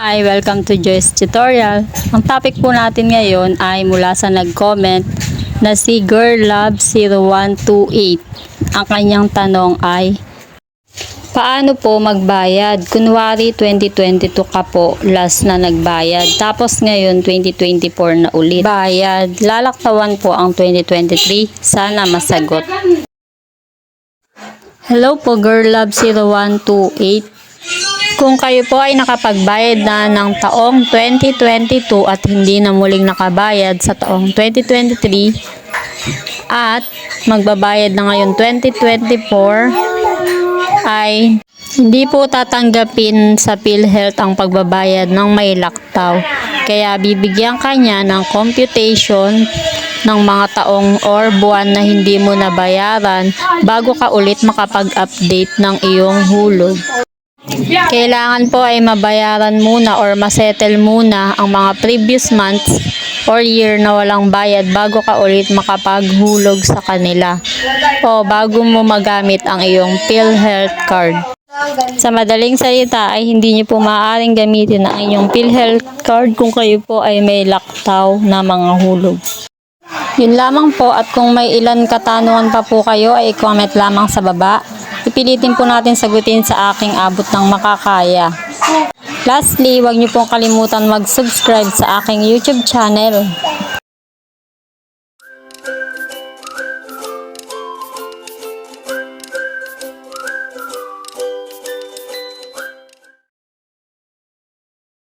Hi, welcome to Joyce Tutorial. Ang topic po natin ngayon ay mula sa nag-comment na si GirlLove0128. Ang kanyang tanong ay, paano po magbayad? Kunwari 2022 ka po, last na nagbayad. Tapos ngayon 2024 na ulit. Bayad. Lalaktawan po ang 2023. Sana masagot. Hello po, GirlLove0128. Kung kayo po ay nakapagbayad na ng taong 2022 at hindi na muling nakabayad sa taong 2023 at magbabayad na ngayon 2024, ay hindi po tatanggapin sa PhilHealth ang pagbabayad ng may laktaw. Kaya bibigyan kanya ng computation ng mga taong or buwan na hindi mo nabayaran bago ka ulit makapag-update ng iyong hulog. Kailangan po ay mabayaran muna or masettle muna ang mga previous months or year na walang bayad bago ka ulit makapaghulog sa kanila o bago mo magamit ang iyong PhilHealth card. Sa madaling salita ay hindi niyo po maaaring gamitin ang inyong PhilHealth card kung kayo po ay may laktaw na mga hulog. Yun lamang po, at kung may ilan katanungan pa po kayo ay comment lamang sa baba. Ipilitin po natin sagutin sa aking abot ng makakaya. Lastly, huwag niyo pong kalimutan mag-subscribe sa aking YouTube channel.